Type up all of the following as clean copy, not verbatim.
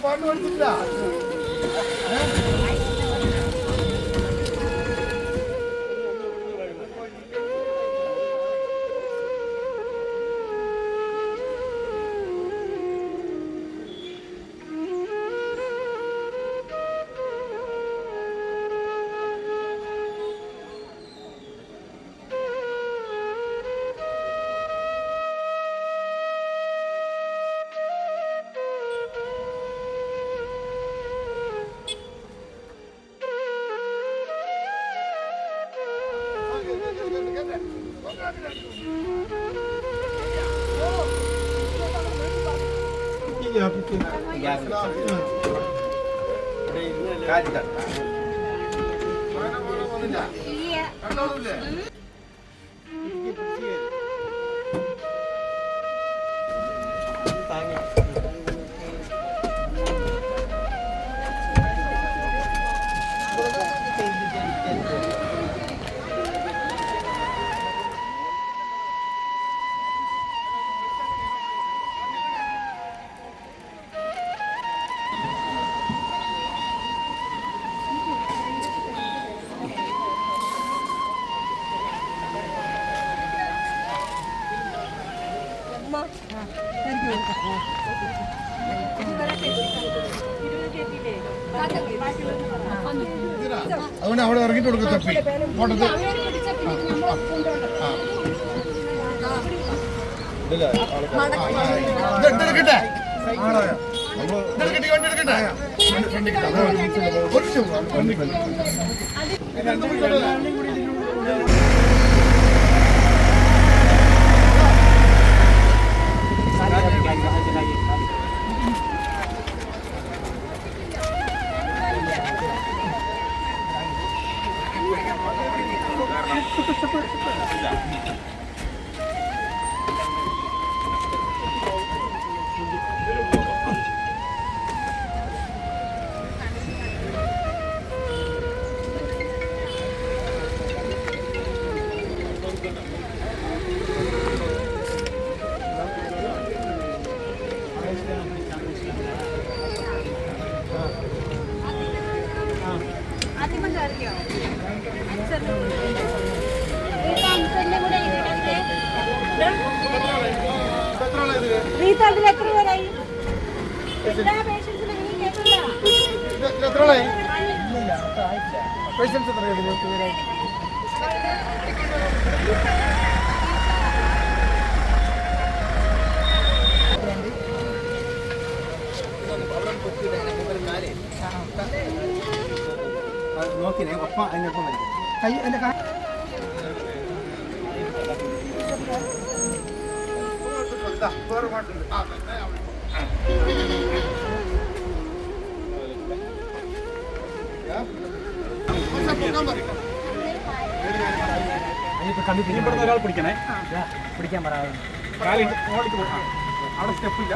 പാട്ട് പഠിച്ചിട്ടില്ല. അതുകൊണ്ട് അവിടെ ഇറങ്ങിട്ട് കൊടുക്കും തപ്പി ഓട്ടത്ത് എടുക്കട്ടെ നോക്കിനെ ഒപ്പം അതിനൊപ്പം വരും കൈ എൻ്റെ ഇവിടുന്ന് ഒരാൾ പിടിക്കണേ പിടിക്കാൻ പറയാം അവിടെ സ്റ്റെപ്പില്ല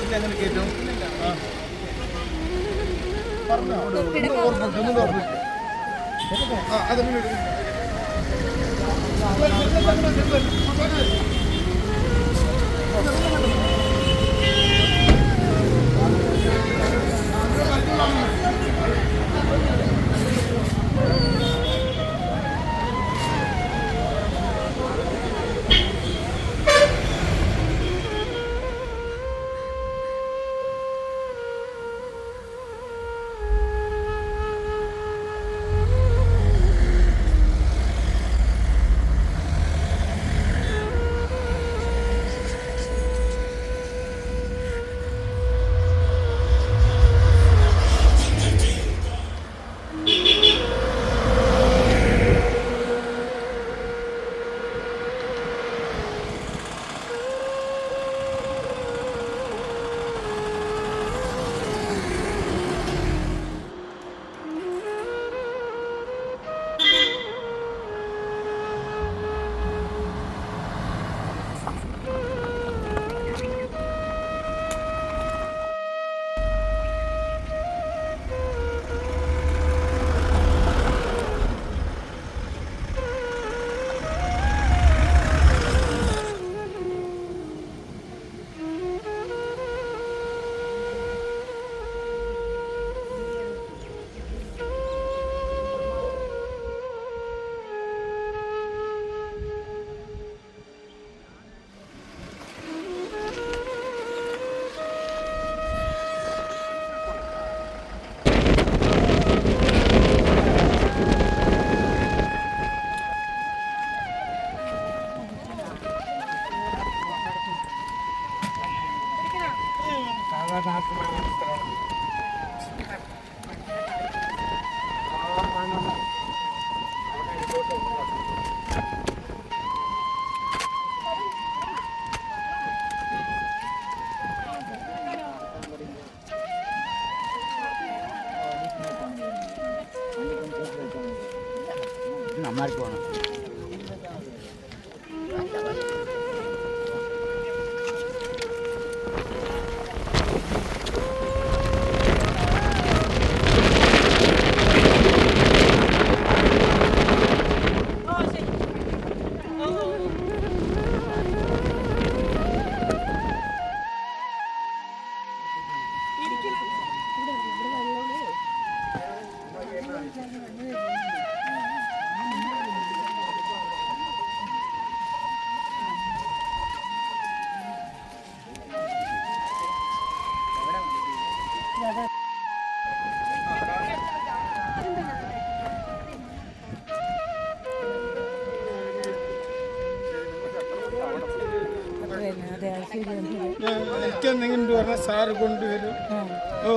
എങ്ങനെ കേട്ടു പറഞ്ഞോ അത് നന്നായിട്ട് വേണം. എനിക്കെന്തെങ്കിലും പറഞ്ഞാൽ സാറ് കൊണ്ടുവരും. ഓ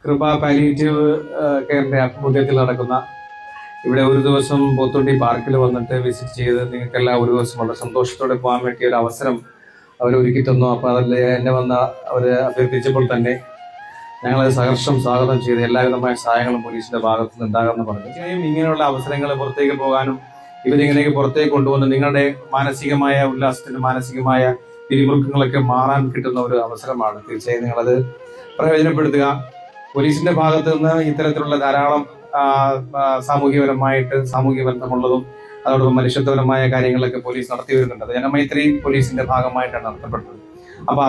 കൃപ പാലിയേറ്റീവ് കെയറിന്റെ ആഭിമുഖ്യത്തിൽ നടക്കുന്ന ഇവിടെ ഒരു ദിവസം പോത്തുണ്ടി പാർക്കിൽ വന്നിട്ട് വിസിറ്റ് ചെയ്ത് നിങ്ങൾക്കെല്ലാം ഒരു ദിവസം വളരെ സന്തോഷത്തോടെ പോകാൻ വേണ്ടിയ ഒരു അവസരം അവർ ഒരുക്കി തന്നു. അപ്പോൾ അതിൽ എന്നെ വന്ന് അവർ അഭ്യർത്ഥിച്ചപ്പോൾ തന്നെ ഞങ്ങളത് സഹർഷം സ്വാഗതം ചെയ്ത് എല്ലാവിധമായ സഹായങ്ങളും പോലീസിന്റെ ഭാഗത്തു നിന്ന് ഉണ്ടാകുമെന്ന് പറഞ്ഞു. ഇങ്ങനെയുള്ള അവസരങ്ങൾ പുറത്തേക്ക് പോകാനും ഇവരിങ്ങനെയൊക്കെ പുറത്തേക്ക് കൊണ്ടുവന്ന് നിങ്ങളുടെ മാനസികമായ ഉല്ലാസത്തിന് മാനസികമായ പിരിമുറുക്കങ്ങളൊക്കെ മാറാൻ കിട്ടുന്ന ഒരു അവസരമാണ്. തീർച്ചയായും നിങ്ങളത് പ്രയോജനപ്പെടുത്തുക. പോലീസിന്റെ ഭാഗത്തു നിന്ന് ഇത്തരത്തിലുള്ള ധാരാളം സാമൂഹ്യ ബന്ധമുള്ളതും അതോടൊപ്പം മനുഷ്യത്വപരമായ കാര്യങ്ങളൊക്കെ പോലീസ് നടത്തി വരുന്നുണ്ട്. ജനമൈത്രി പോലീസിന്റെ ഭാഗമായിട്ടാണ് നടത്തപ്പെട്ടത്. അപ്പൊ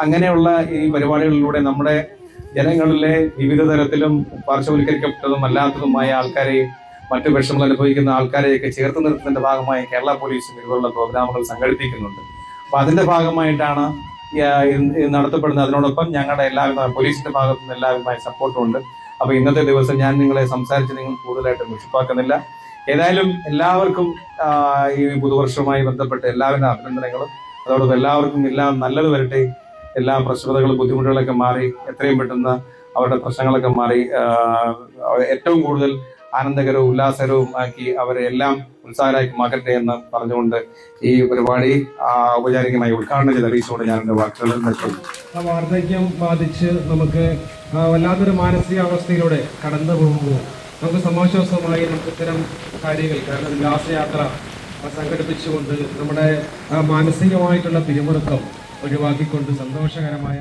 അങ്ങനെയുള്ള ഈ പരിപാടികളിലൂടെ നമ്മുടെ ജനങ്ങളിലെ വിവിധ തരത്തിലും പാർശ്വവൽക്കരിക്കപ്പെട്ടതും അല്ലാത്തതുമായ ആൾക്കാരെയും മറ്റു വിഷമങ്ങൾ അനുഭവിക്കുന്ന ആൾക്കാരെയൊക്കെ ചേർത്ത് നിർത്തുന്നതിന്റെ ഭാഗമായി കേരള പോലീസും ഇതുപോലുള്ള പ്രോഗ്രാമുകൾ സംഘടിപ്പിക്കുന്നുണ്ട്. അപ്പൊ അതിന്റെ ഭാഗമായിട്ടാണ് നടത്തപ്പെടുന്നത്. അതിനോടൊപ്പം ഞങ്ങളുടെ എല്ലാവിധമായ പോലീസിന്റെ ഭാഗത്തു നിന്ന് എല്ലാവിധമായ സപ്പോർട്ടും ഉണ്ട്. അപ്പൊ ഇന്നത്തെ ദിവസം ഞാൻ നിങ്ങളെ സംസാരിച്ച് നിങ്ങൾ കൂടുതലായിട്ട് വിഷപ്പാക്കുന്നില്ല. ഏതായാലും എല്ലാവർക്കും ഈ പുതുവർഷവുമായി ബന്ധപ്പെട്ട് എല്ലാവിധ അഭിനന്ദനങ്ങളും. അതോടൊപ്പം എല്ലാവർക്കും എല്ലാം നല്ലത് വരട്ടെ. എല്ലാ പ്രശ്നതകളും ബുദ്ധിമുട്ടുകളൊക്കെ മാറി എത്രയും പെട്ടെന്ന് അവരുടെ പ്രശ്നങ്ങളൊക്കെ മാറി ഏറ്റവും കൂടുതൽ ആനന്ദകരവും ഉല്ലാസകരവും ആക്കി അവരെ എല്ലാം ഉത്സാഹരാക്കി മാറ്റട്ടെ എന്ന് പറഞ്ഞുകൊണ്ട് ഈ പരിപാടി ഔപചാരികമായി ഉദ്ഘാടനം ചെയ്ത് അറിയിച്ചുകൊണ്ട് ഞാൻ എൻ്റെ വാക്കുകൾ നിർത്തുന്നു. വാർദ്ധക്യം ബാധിച്ച് നമുക്ക് വല്ലാത്തൊരു മാനസികാവസ്ഥയിലൂടെ കടന്നു പോകുമ്പോൾ നമുക്ക് സമാശ്വാസമായി നമുക്ക് ഇത്തരം കാര്യങ്ങൾ, കാരണം ഉല്ലാസയാത്ര സംഘടിപ്പിച്ചുകൊണ്ട് നമ്മുടെ മാനസികമായിട്ടുള്ള പിരിമുറുക്കം ഒഴിവാക്കിക്കൊണ്ട് സന്തോഷകരമായ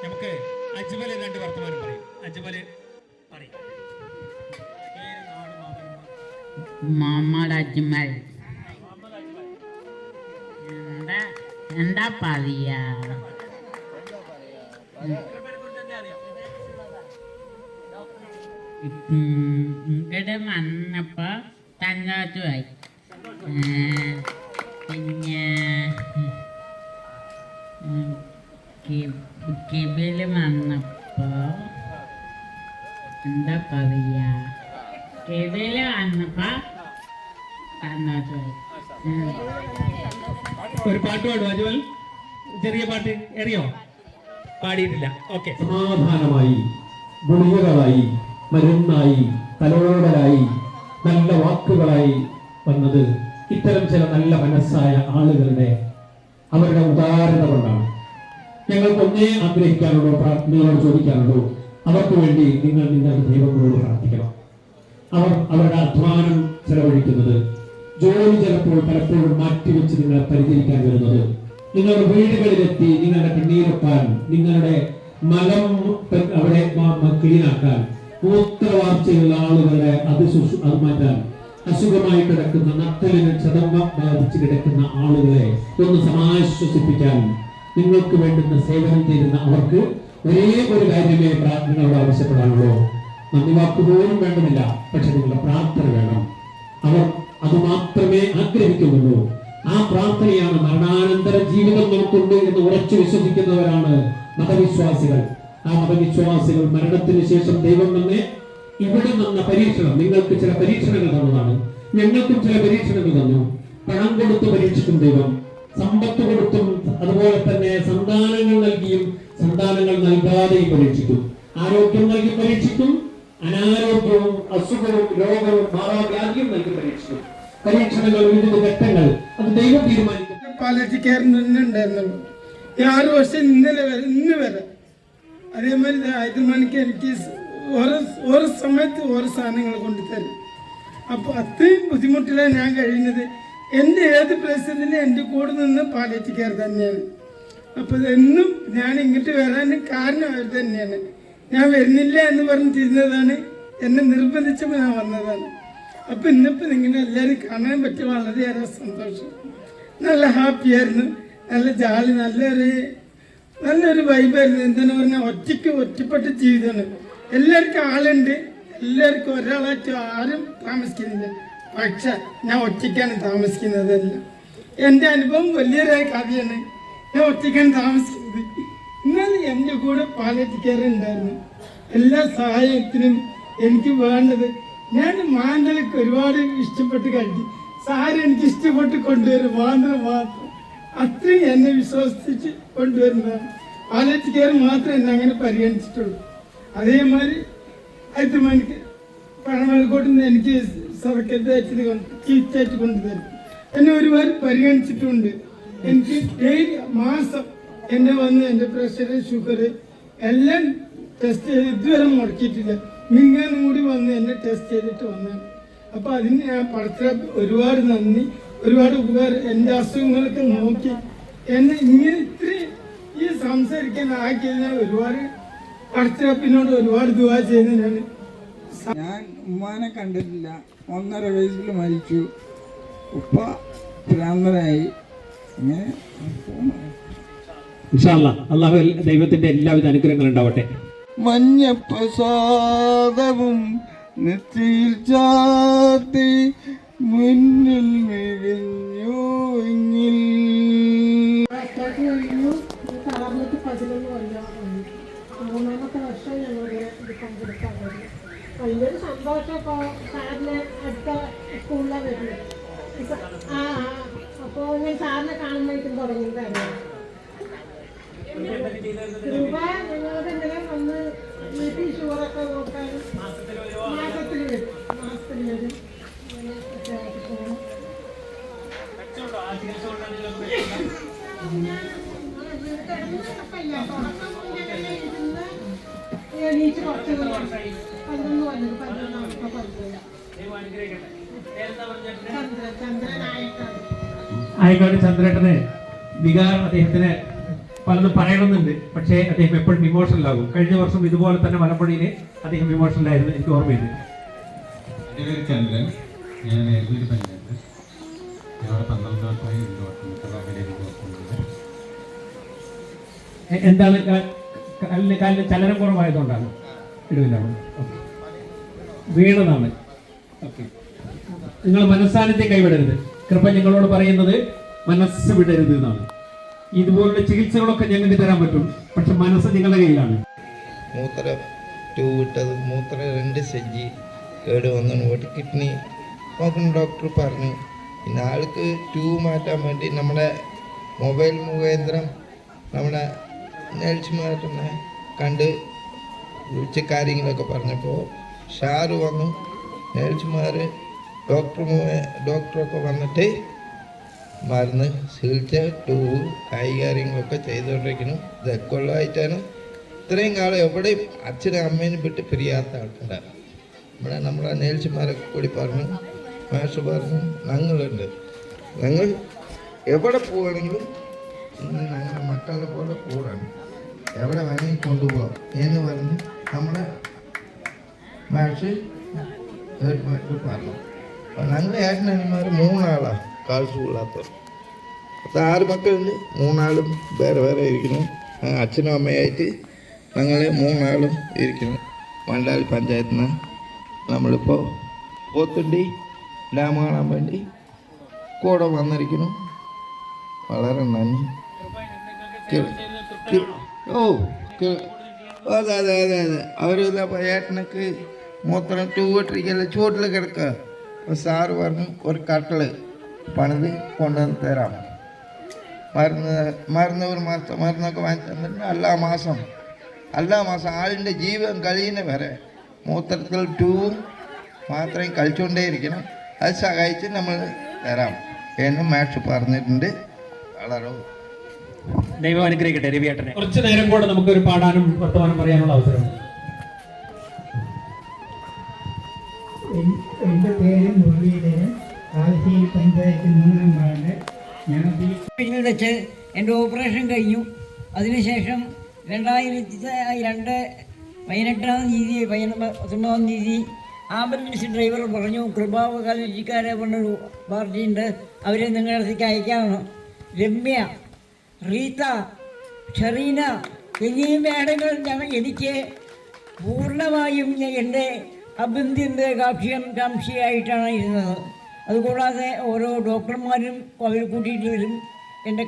നമുക്ക് അജ്മല് രണ്ട് വർത്തമാനം പറയും. അജ്മല് പറയും. മുഹമ്മദ് അജ്മൽ. എന്താ പറയാ, ഇങ്ങോട്ട് വന്നപ്പോ സന്തോഷമായി. പിന്നെ കിബില് വന്നപ്പോ എന്താ പറയാ, കിബില് വന്നപ്പോ സന്തോഷമായി. ഒരു പാട്ട് പാടും അജ്മൽ, ചെറിയ പാട്ട് അറിയോ? പാടിയിട്ടില്ല. ഓക്കെ. സമാധാനമായി, ഗുളികകളായി, മരുന്നായി, തലോടലായി, നല്ല വാക്കുകളായി വന്നത് ഇത്തരം ചില നല്ല മനസ്സായ ആളുകളുടെ അവരുടെ ഉദാരത കൊണ്ടാണ്. ഞങ്ങൾക്ക് ഒന്നേ ആഗ്രഹിക്കാനുള്ളൂ, നിങ്ങളോട് ചോദിക്കാനുള്ളൂ, അവർക്ക് വേണ്ടി നിങ്ങൾ നിങ്ങളുടെ ദൈവങ്ങളോട് പ്രാർത്ഥിക്കണം. അവർ അവരുടെ അധ്വാനം ചെലവഴിക്കുന്നത്, ജോലി ചിലപ്പോൾ പലപ്പോഴും മാറ്റിവെച്ച് നിങ്ങളെ പരിചരിക്കാൻ വരുന്നത്, നിങ്ങളുടെ വീടുകളിലെത്തി നിങ്ങളുടെ കണ്ണീരൊപ്പാൻ, നിങ്ങളുടെ മലം അവിടെ ക്ലീനാക്കാൻ, മൂത്രവാർച്ചയുള്ള ആളുകളെ അത് മാറ്റാൻ, അസുഖമായി കിടക്കുന്ന നട്ടലിന് ക്ഷതം ബാധിച്ച് കിടക്കുന്ന ആളുകളെ ഒന്ന് സമാശ്വസിപ്പിക്കാൻ നിങ്ങൾക്ക് വേണ്ടുന്ന സേവനം ചെയ്യുന്ന അവർക്ക് ഒരേ ഒരു കാര്യമേ നിങ്ങളോട് ആവശ്യപ്പെടാനുള്ളൂ. നന്ദി വാക്കുപോലും വേണ്ടമില്ല, പക്ഷെ നിങ്ങളുടെ പ്രാർത്ഥന വേണം. അവർ അത് മാത്രമേ ആഗ്രഹിക്കുന്നുള്ളൂ. ആ പ്രാർത്ഥനയാണ് മരണാനന്തര ജീവിതം നമുക്കുണ്ട് എന്ന് ഉറച്ചു വിശ്വസിക്കുന്നവരാണ് മതവിശ്വാസികൾ. ആ മതവിശ്വാസികൾ മരണത്തിന് ശേഷം ദൈവം നമ്മെ ഇവിടെ നിന്ന പരീക്ഷണം, നിങ്ങൾക്ക് ചില പരീക്ഷണങ്ങൾ തന്നതാണ്, ഞങ്ങൾക്കും ചില പരീക്ഷണങ്ങൾ തന്നു. പണം കൊടുത്ത് പരീക്ഷിക്കും ദൈവം, സമ്പത്ത് കൊടുത്തും അതുപോലെ തന്നെ സന്താനങ്ങൾ നൽകിയും സന്താനങ്ങൾ നൽകാതെയും പരീക്ഷിക്കും, ആരോഗ്യം നൽകി പരീക്ഷിക്കും, അനാരോഗ്യവും അസുഖവും രോഗവും മാറാവ്യാധിയും നൽകി പരീക്ഷിക്കും. പരീക്ഷണങ്ങൾ, വിവിധ ഘട്ടങ്ങൾ, അത് ദൈവം തീരുമാനിക്കും. പാലറ്റിക് കെയർ തന്നെ ഉണ്ടായിരുന്നുള്ളൂ. 6 വർഷം ഇന്ന് വരെ അതേമാതിരി 5 മണിക്ക് എനിക്ക് ഓരോ സമയത്ത് ഓരോ സാധനങ്ങൾ കൊണ്ടുതരും. അപ്പോൾ അത്രയും ബുദ്ധിമുട്ടിലാണ് ഞാൻ കഴിയുന്നത്. എൻ്റെ ഏത് പ്രശ്നത്തിലും എൻ്റെ കൂടെ നിന്ന് പാലറ്റിക് കെയർ തന്നെയാണ്. അപ്പോൾ എന്നും ഞാൻ ഇങ്ങോട്ട് വരാൻ കാരണം അവർ തന്നെയാണ്. ഞാൻ വരുന്നില്ല എന്ന് പറഞ്ഞിരുന്നതാണ്, എന്നെ നിർബന്ധിച്ചപ്പോൾ ഞാൻ വന്നതാണ്. അപ്പോൾ ഇന്നിപ്പോൾ നിങ്ങളെ എല്ലാവരും കാണാൻ പറ്റി വളരെയേറെ സന്തോഷം. നല്ല ഹാപ്പിയായിരുന്നു, നല്ല ജാലി, നല്ലൊരു വൈബായിരുന്നു. എന്തെന്ന് പറഞ്ഞാൽ ഒറ്റപ്പെട്ട ജീവിതമാണ്. എല്ലാവർക്കും ആളുണ്ട്, എല്ലാവർക്കും ഒരാളായിട്ട് ആരും താമസിക്കുന്നില്ല. പക്ഷെ ഞാൻ ഒറ്റയ്ക്കാണ് താമസിക്കുന്നതല്ല. എൻ്റെ അനുഭവം വലിയൊരു കഥയാണ്. ഞാൻ ഒറ്റയ്ക്കാണ് താമസിക്കുന്നത്. എന്നാലും എൻ്റെ കൂടെ പാലറ്റിക് കെയർ ഉണ്ടായിരുന്നു. എല്ലാ സഹായത്തിനും എനിക്ക് വേണ്ടത് ഞാൻ മാന്തളക്ക് ഒരുപാട് ഇഷ്ടപ്പെട്ട് കഴിക്കും. സാരം എനിക്ക് ഇഷ്ടപ്പെട്ട് കൊണ്ടുവരും, മാത്രം അത്രയും എന്നെ വിശ്വസിച്ച് കൊണ്ടുവരുന്നതാണ്. പാലറ്റിക് കെയർ മാത്രമേ എന്നെ അങ്ങനെ പരിഗണിച്ചിട്ടുള്ളൂ. അതേമാതിരി 5 മണിക്ക് പഴമലക്കോട്ട് നിന്ന് എനിക്ക് സർക്കറ്റായിട്ട് ചീറ്റായിട്ട് കൊണ്ടുതരും. എന്നെ ഒരുപാട് പരിഗണിച്ചിട്ടുണ്ട്. എനിക്ക് ഡെയിലി മാസം എന്നെ വന്ന് എൻ്റെ പ്രഷർ, ഷുഗർ എല്ലാം ടെസ്റ്റ് ചെയ്ത് ഇതുവരെ മുടക്കിയിട്ടില്ല. മിങ്ങാനും കൂടി വന്ന് എന്നെ ടെസ്റ്റ് ചെയ്തിട്ട് വന്നാണ്. അപ്പോൾ അതിന് ഞാൻ പടത്തിലെ ഒരുപാട് നന്ദി, ഒരുപാട് ഉപകാരം. എൻ്റെ അസുഖങ്ങളൊക്കെ നോക്കി എന്നെ ഇങ്ങനെ ഇത്രയും ഈ സംസാരിക്കാൻ ആക്കിയത് ഞാൻ ഒരുപാട് പടത്തിലപ്പിനോട് ഒരുപാട് ദുആ ചെയ്യുന്നതിനാണ്. ഞാൻ ഉമ്മാനെ കണ്ടിട്ടില്ല. 1.5 വയസ്സിൽ മരിച്ചു. ഉപ്പ ഭ്രാന്തനായി. ഇങ്ങനെ ഇൻഷാ അല്ലാഹ് അള്ളാഹു ദൈവത്തിന്റെ എല്ലാവിധ അനുഗ്രഹങ്ങളും ഉണ്ടാവട്ടെ. മഞ്ഞപ്രസാദവും നെറ്റിയിൽ ചാത്തി മുന്നിൽ മിഴിഞ്ഞു എങ്കിൽ സാറിനൊക്കെ 11 കൊല്ലമാണ്. 3ാമത്തെ വർഷം ഞങ്ങളിവിടെ ഇത് പങ്കെടുക്കാൻ വരുന്നത്. വലിയൊരു സന്തോഷം. ഇപ്പോൾ സാറിന് അടുത്ത സ്കൂളിലാണ് വരുന്നത്. അപ്പോൾ ഞാൻ സാറിനെ കാണുമ്പോഴേക്കും തുടങ്ങിയതായിരുന്നു. രൂപ ഞങ്ങളുടെ ഇങ്ങനെ വന്ന് വീട്ടിൽ ഷുഗറൊക്കെ നോക്കാനും മാസത്തിൽ വരും. എണീച്ച് കുറച്ച് 11 കൊല്ലം 11 പഠിക്കില്ല. ചന്ദ്രനായിട്ടാണ്. ആയിക്കോട്ടെ, ചന്ദ്രേട്ടന് വികാരം അദ്ദേഹത്തിന് പലതും പറയണമെന്നുണ്ട്. പക്ഷേ അദ്ദേഹം എപ്പോഴും ഇമോഷണലാകും. കഴിഞ്ഞ വർഷം ഇതുപോലെ തന്നെ മലപ്പുഴയിൽ അദ്ദേഹം ഇമോഷണലായിരുന്നു, എനിക്ക് ഓർമ്മയുണ്ട്. എൻ്റെ പേര് ചന്ദ്രൻ. ഞാൻ എഴുതി പഞ്ചായത്ത്. ഞങ്ങളുടെ 12 വർഷമായി എന്താണ് കാലിന് ചലനം കുറവായതുകൊണ്ടാണ് ഇടുവിലാണ്. ഓക്കെ, വീണതാണ്. ഓക്കെ, നിങ്ങൾ മനസ്സാന്നിധ്യം കൈവിടരുത്. കൃപ ഞങ്ങളോട് പറയുന്നത് മനസ്സ് വിടരുത് എന്നാണ്. ഇതുപോലുള്ള ചികിത്സകളൊക്കെ ഞങ്ങൾക്ക് തരാൻ പറ്റും, പക്ഷെ മനസ്സ് നിങ്ങളുടെ കയ്യിലാണ്. മൂത്ര ട്യൂബ് ഇട്ടത്, മൂത്ര 2 സഞ്ചി കേട് വന്നു പോയിട്ട് കിഡ്നി നോക്കുന്ന ഡോക്ടർ പറഞ്ഞു. പിന്നെ ആൾക്ക് ട്യൂബ് മാറ്റാൻ വേണ്ടി നമ്മുടെ മൊബൈൽ മുഖേന്ദ്രം നമ്മുടെ നേഴ്സുമാരെ കണ്ട് വിളിച്ച കാര്യങ്ങളൊക്കെ പറഞ്ഞപ്പോൾ ഷാറ് വന്നു. നേഴ്സുമാർ ഡോക്ടറൊക്കെ വന്നിട്ട് മരുന്ന് ചികിത്സ ട്യൂബ് കൈകാര്യങ്ങളൊക്കെ ചെയ്തുകൊണ്ടിരിക്കുന്നു. ഇതൊക്കെ ഉള്ളതായിട്ടാണ് ഇത്രയും കാലം എവിടെയും അച്ഛനും അമ്മേനും വിട്ട് പിരിയാത്ത ആൾക്കാരാണ്. ഇവിടെ നമ്മളെ നേഴ്സുമാരൊക്കെ കൂടി പറഞ്ഞു, മാഷ് പറഞ്ഞു, ഞങ്ങളുണ്ട്, ഞങ്ങൾ എവിടെ പോവുകയാണെങ്കിലും ഞങ്ങളുടെ മക്കളെ പോലെ കൂടാണ്, എവിടെ വേണമെങ്കിൽ കൊണ്ടുപോകാം എന്ന് പറഞ്ഞ് നമ്മുടെ മാഷ് പറഞ്ഞു. അപ്പം ഞങ്ങൾ ഏട്ടനന്മാർ 3 ആളാണ് കാഴ്ചയില്ലാത്തവർ. 6 മക്കളുണ്ട്. 3 ആളും വേറെ വേറെ ഇരിക്കുന്നു. അച്ഛനും അമ്മയായിട്ട് ഞങ്ങൾ 3 ആളും ഇരിക്കുന്നു. മണ്ടാൽ പഞ്ചായത്തിൽ നിന്ന് നമ്മളിപ്പോൾ പോത്തുണ്ടി ഡാം കാണാൻ വേണ്ടി കൂടെ വന്നിരിക്കുന്നു. വളരെ നന്ദി. അതെ അതെ അതെ അതെ അവരിതാ ഏട്ടനക്ക് മൂത്രം ട്യൂബിട്ടിരിക്കല്ല ചൂട്ടിൽ കിടക്കുക. അപ്പോൾ സാറ് പറഞ്ഞു ഒരു കട്ടിൽ പണിത് കൊണ്ടുവന്ന് തരാം. മരുന്ന് ഒരു മാസം മരുന്നൊക്കെ വാങ്ങി തന്നിട്ട് എല്ലാ മാസം ആളിൻ്റെ ജീവൻ കഴിയുന്ന വരെ മൂത്രത്തിൽ ട്യൂബും മാത്രം കളിച്ചുകൊണ്ടേയിരിക്കണം. അത് സഹായിച്ച് നമ്മൾ തരാം എന്ന് മാഷ് പറഞ്ഞിട്ടുണ്ട്. വളരെ ദൈവം അനുഗ്രഹിക്കട്ടെ രവിയേട്ടനെ. കുറച്ച് നേരം കൂടെ നമുക്കൊരു പാടാനും വർത്തമാനം പറയാനുള്ള അവസരം. എൻ്റെ പേര് മുരളീധരൻ, കാലശ്ശേരി പഞ്ചായത്ത് 3-ാം വാർഡ്. ഞാൻ വീട്ടിൽ വെച്ച് എൻ്റെ ഓപ്പറേഷൻ കഴിഞ്ഞു. അതിനുശേഷം 2018 തീയതി ആംബുലൻസ് ഡ്രൈവർ പറഞ്ഞു, കൃപാവകാലക്കാരെ പറഞ്ഞൊരു പാർട്ടിയുണ്ട്, അവരെ നിങ്ങളുടെ അടുത്തേക്ക് അയക്കാമെന്ന്. രമ്യ, റീത്ത, ഷറീന എന്നീ മേഡങ്ങൾ എനിക്ക് പൂർണ്ണമായും എൻ്റെ അഭ്യന്തര കാംക്ഷിയായിട്ടാണ് ഇരുന്നത്. അതുകൂടാതെ ഓരോ ഡോക്ടർമാരും അവർ കൂട്ടിയിട്ട് വരും. എൻ്റെ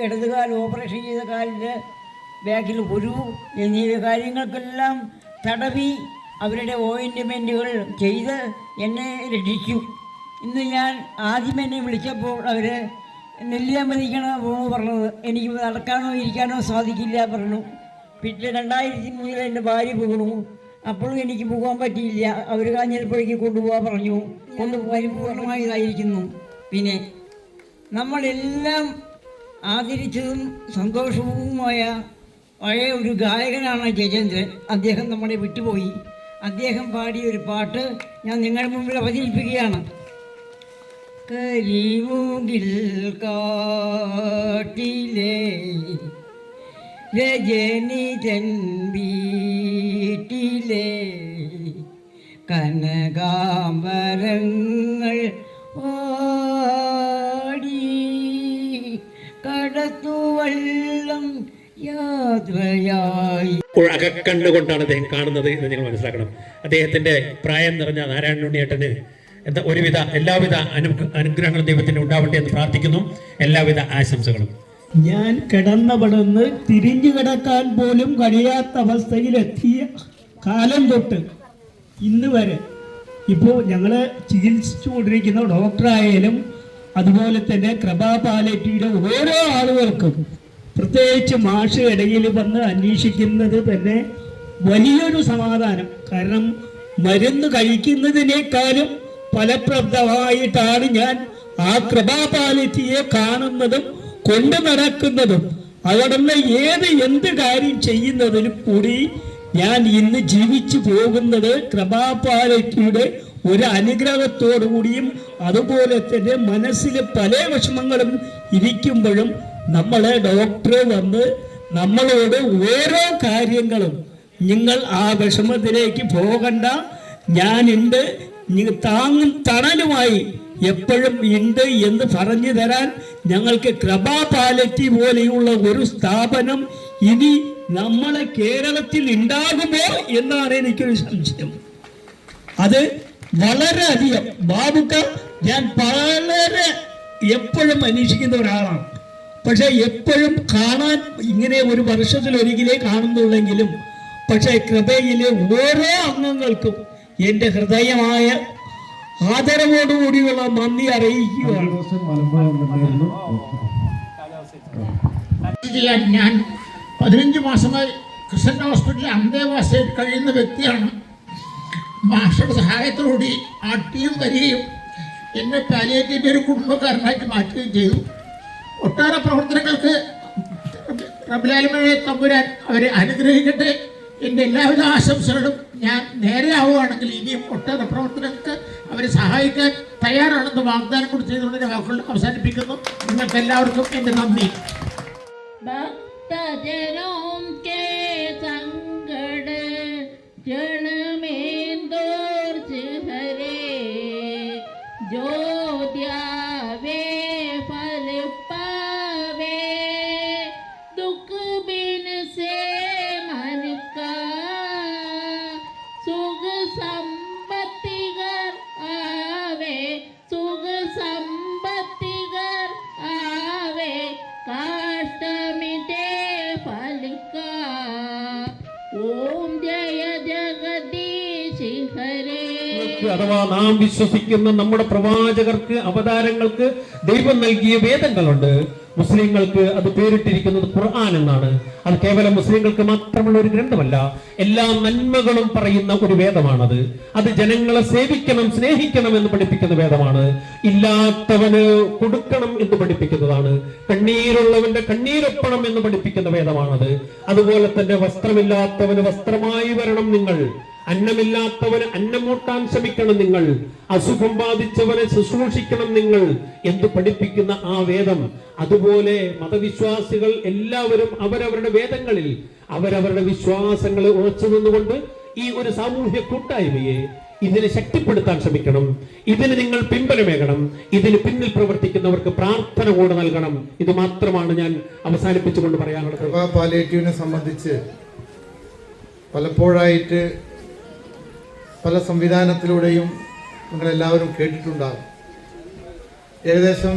ഇടതുകാൽ ഓപ്പറേഷൻ ചെയ്ത കാലിൻ്റെ ബാക്കിൽ ഒരു എന്നീ കാര്യങ്ങൾക്കെല്ലാം തടവി അവരുടെ ഓയിൻമെൻറ്റുകൾ ചെയ്ത് എന്നെ രക്ഷിച്ചു. ഇന്ന് ഞാൻ ആദ്യം എന്നെ വിളിച്ചപ്പോൾ അവർ നെല്ലിയാമ്പതിക്കാണ് പറഞ്ഞത്. എനിക്ക് നടക്കാനോ ഇരിക്കാനോ സാധിക്കില്ല പറഞ്ഞു. പിന്നെ 2003 എൻ്റെ ഭാര്യ വീണു. അപ്പോഴും എനിക്ക് പോകാൻ പറ്റിയില്ല. അവർ കാഞ്ഞിരപ്പുഴയ്ക്ക് കൊണ്ടുപോകാൻ പറഞ്ഞു. കൊണ്ടുപോകാൻ പൂർണ്ണമായതായിരിക്കുന്നു. പിന്നെ നമ്മളെല്ലാം ആദരിച്ചതും സന്തോഷവുമായ പഴയ ഒരു ഗായകനാണ് ജയചന്ദ്രൻ. അദ്ദേഹം നമ്മളെ വിട്ടുപോയി. അദ്ദേഹം പാടിയ ഒരു പാട്ട് ഞാൻ നിങ്ങളുടെ മുമ്പിൽ അവതരിപ്പിക്കുകയാണ്. കരിമൂകിൽ കാട്ടിലെ രജനിതൻ വീട്ടിലെ കനകാംബരങ്ങൾ ഓടി കടത്തുവള്ളം യാത്രയായി. അകക്കണ്ടുകൊണ്ടാണ് അദ്ദേഹം കാണുന്നത് എന്ന് നിങ്ങൾ മനസ്സിലാക്കണം. അദ്ദേഹത്തിന്റെ പ്രായം നിറഞ്ഞ നാരായണ ഉണ്ണിയേട്ടന് ഒരുവിധ എല്ലാവിധ അനുഗ്രഹങ്ങളും ദൈവത്തിന് ഉണ്ടാവട്ടെ എന്ന് പ്രാർത്ഥിക്കുന്നു. എല്ലാവിധ ആശംസകളും. ഞാൻ കിടന്നവിടുന്ന് തിരിഞ്ഞു കിടക്കാൻ പോലും കഴിയാത്ത അവസ്ഥയിലെത്തിയ കാലം തൊട്ട് ഇന്ന് വരെ ഇപ്പോൾ ഞങ്ങൾ ചികിത്സിച്ചുകൊണ്ടിരിക്കുന്ന ഡോക്ടറായാലും അതുപോലെ തന്നെ കൃപാ പാലിയേറ്റീവിലെ ഓരോ ആളുകൾക്കും പ്രത്യേകിച്ച് മാഷ് ഇടയിൽ വന്ന് അന്വേഷിക്കുന്നത് തന്നെ വലിയൊരു സമാധാനം. കാരണം മരുന്ന് കഴിക്കുന്നതിനേക്കാളും ഫലപ്രദമായിട്ടാണ് ഞാൻ ആ കൃപാ പാലിയേറ്റീവിനെ കാണുന്നതും കൊണ്ടു നടക്കുന്നതും. അവിടുന്ന് എന്ത് കാര്യം ചെയ്യുന്നതിനും കൂടി ഞാൻ ഇന്ന് ജീവിച്ചു പോകുന്നത് കൃപാ പാലിയേറ്റീവിയുടെ ഒരു അനുഗ്രഹത്തോടു കൂടിയും അതുപോലെ തന്നെ മനസ്സിൽ പല വിഷമങ്ങളും ഇരിക്കുമ്പോഴും നമ്മളെ ഡോക്ടർ വന്ന് നമ്മളോട് ഓരോ കാര്യങ്ങളും നിങ്ങൾ ആ വിഷമത്തിലേക്ക് പോകണ്ട, ഞാനുണ്ട്, താങ്ങും തണലുമായി എപ്പോഴും ഉണ്ട് എന്ന് പറഞ്ഞു തരാൻ ഞങ്ങൾക്ക് കൃപാ പാലിയേറ്റീവ് പോലെയുള്ള ഒരു സ്ഥാപനം ഇനി നമ്മളെ കേരളത്തിൽ ഉണ്ടാകുമോ എന്നാണ് എനിക്കൊരു സംശയം. അത് വളരെയധികം ബാബുക്ക ഞാൻ വളരെ എപ്പോഴും അന്വേഷിക്കുന്ന ഒരാളാണ്. പക്ഷെ എപ്പോഴും കാണാൻ ഇങ്ങനെ ഒരു വർഷത്തിലൊരിക്കലേ കാണുന്നുള്ളെങ്കിലും പക്ഷെ കൃപയിലെ ഓരോ അംഗങ്ങൾക്കും എൻ്റെ ഹൃദയമായ ആദരവോടുകൂടിയുള്ള നന്ദി അറിയിക്കുകയാണ്. ഞാൻ 15 മാസമായി ക്രിസ്ത്യൻ ഹോസ്പിറ്റലിൽ അന്തേവാസിയായിട്ട് കഴിയുന്ന വ്യക്തിയാണ്. മാഷയുടെ സഹായത്തോടുകൂടി ആ ടീം വരികയും എന്നെ പാലിയേറ്റീവ് ഒരു കുടുംബക്കാരനായിട്ട് മാറ്റുകയും ചെയ്തു. ഒട്ടേറെ പ്രവർത്തനങ്ങൾക്ക് റബ്ബുൽ തമ്പുരാൻ അവരെ അനുഗ്രഹിക്കട്ടെ. എൻ്റെ എല്ലാവിധ ആശംസകളും. ഞാൻ നേരെ ആവുകയാണെങ്കിൽ ഇനിയും ഒട്ടേറെ പ്രവർത്തനങ്ങൾക്ക് അവരെ സഹായിക്കാൻ തയ്യാറാണെന്ന് വാഗ്ദാനം കൂടി ചെയ്തുകൊണ്ട് ഞാൻ വാക്കുകൾ അവസാനിപ്പിക്കുന്നു. നിങ്ങൾക്ക് എല്ലാവർക്കും എൻ്റെ നന്ദി. ഭക്തജനോം കേ സങ്കട ജനമേന്തോർച്ച് ഹരേ ജ്യോത്യാവേ ഫല പാവേ ദുഃഖ ബിൻ സേ मन का सुख संपत्ति घर आवे सुख संपत्ति घर आवे काष्ट मिटे फल का ओम जय जगदीश हरे. അഥവാ നാം വിശ്വസിക്കുന്ന നമ്മുടെ പ്രവാചകർക്ക് അവതാരങ്ങൾക്ക് ദൈവം നൽകിയ വേദങ്ങളുണ്ട്. മുസ്ലിങ്ങൾക്ക് അത് പേരിട്ടിരിക്കുന്നത് ഖുർആൻ എന്നാണ്. അത് കേവലം മുസ്ലിങ്ങൾക്ക് മാത്രമുള്ള ഒരു ഗ്രന്ഥമല്ല, എല്ലാ നന്മകളും പറയുന്ന ഒരു വേദമാണത്. അത് ജനങ്ങളെ സേവിക്കണം, സ്നേഹിക്കണം എന്ന് പഠിപ്പിക്കുന്ന വേദമാണ്. ഇല്ലാത്തവന് കൊടുക്കണം എന്ന് പഠിപ്പിക്കുന്നതാണ്. കണ്ണീരുള്ളവന്റെ കണ്ണീരൊപ്പണം എന്ന് പഠിപ്പിക്കുന്ന വേദമാണത്. അതുപോലെ തന്നെ വസ്ത്രമില്ലാത്തവന് വസ്ത്രമായി വരണം നിങ്ങൾ, അന്നമില്ലാത്തവന് അന്നം മൂട്ടാൻ ശ്രമിക്കണം നിങ്ങൾ, അസുഖം ബാധിച്ചവനെ ശുശ്രൂഷിക്കണം നിങ്ങൾ എന്ന് പഠിപ്പിക്കുന്ന ആ വേദം. അതുപോലെ മതവിശ്വാസികൾ എല്ലാവരും അവരവരുടെ വേദങ്ങളിൽ അവരവരുടെ വിശ്വാസങ്ങളെ ഉറച്ചു നിന്നുകൊണ്ട് ഈ ഒരു സാമൂഹ്യ കൂട്ടായ്മയെ ഇതിനെ ശക്തിപ്പെടുത്താൻ ശ്രമിക്കണം. ഇതിന് നിങ്ങൾ പിൻബലമേകണം. ഇതിന് പിന്നിൽ പ്രവർത്തിക്കുന്നവർക്ക് പ്രാർത്ഥന കൂടെ നൽകണം. ഇത് മാത്രമാണ് ഞാൻ അവസാനിപ്പിച്ചുകൊണ്ട് പറയാനുള്ളത്. പാലിയേറ്റീവിനെ സംബന്ധിച്ച് പലപ്പോഴായിട്ട് പല സംവിധാനത്തിലൂടെയും നിങ്ങളെല്ലാവരും കേട്ടിട്ടുണ്ടാകും. ഏകദേശം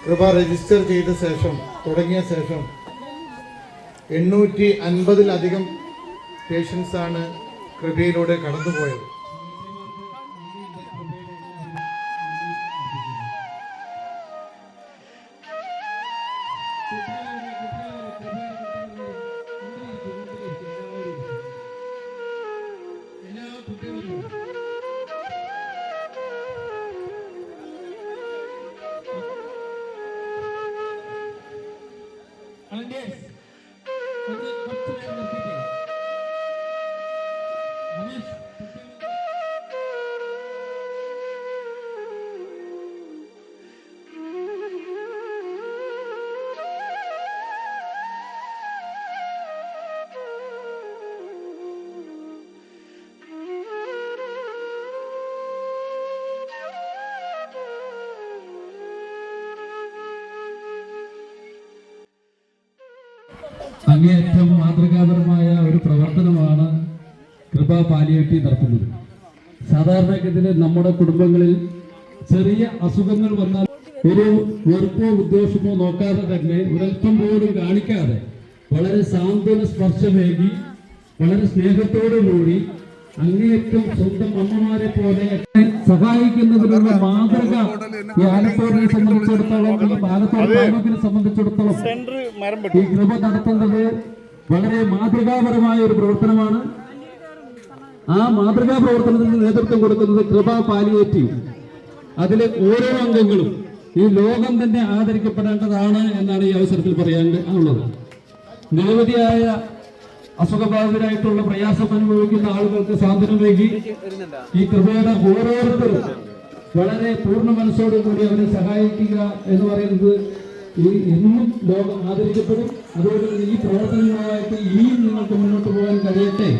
കൃപ രജിസ്റ്റർ ചെയ്ത ശേഷം തുടങ്ങിയ ശേഷം 850-ലധികം പേഷ്യൻസാണ് കൃപയിലൂടെ കടന്നുപോയത്. അങ്ങേയറ്റം മാതൃകാപരമായ ഒരു പ്രവർത്തനമാണ് കൃപ പാലിയേറ്റീവ് നടത്തുന്നത്. സാധാരണഗതിയിൽ നമ്മുടെ കുടുംബങ്ങളിൽ ചെറിയ അസുഖങ്ങൾ വന്നാൽ ഒരു വെറുപ്പോ ഉദ്ദേശമോ നോക്കാതെ തന്നെ ഒരൽപ്പം പോലും കാണിക്കാതെ വളരെ സാന്ത്വന സ്പർശമേകി വളരെ സ്നേഹത്തോടുകൂടി അങ്ങേയറ്റം സ്വന്തം അമ്മമാരെ പോലെ സഹായിക്കുന്നതിനുള്ള മാതൃക ഈ ആലത്തോടിനെ സംബന്ധിച്ചിടത്തോളം, ഈ ആലത്തോട് താലൂക്കിനെ സംബന്ധിച്ചിടത്തോളം ഈ കൃപ നടത്തുന്നത് വളരെ മാതൃകാപരമായ ഒരു പ്രവർത്തനമാണ്. ആ മാതൃകാ പ്രവർത്തനത്തിന് നേതൃത്വം കൊടുക്കുന്നത് കൃപ പാലിയേറ്റീവ്. അതിലെ ഓരോ അംഗങ്ങളും ഈ ലോകം തന്നെ ആദരിക്കപ്പെടേണ്ടതാണ് എന്നാണ് ഈ അവസരത്തിൽ പറയാനുള്ളത്. നിരവധിയായ അസുഖബാധിതരായിട്ടുള്ള പ്രയാസം അനുഭവിക്കുന്ന ആളുകൾക്ക് സാന്ത്വനമേകി ഈ കൃപയുടെ ഓരോരുത്തരും വളരെ പൂർണ്ണ മനസ്സോടുകൂടി അവരെ സഹായിക്കുക എന്ന് പറയുന്നത് ഈ എന്നും ലോകം ആദരിക്കപ്പെടും. അതുകൊണ്ട് ഈ പ്രവർത്തനങ്ങളായിട്ട് ഇനിയും നിങ്ങൾക്ക് മുന്നോട്ട് പോകാൻ കഴിയട്ടെ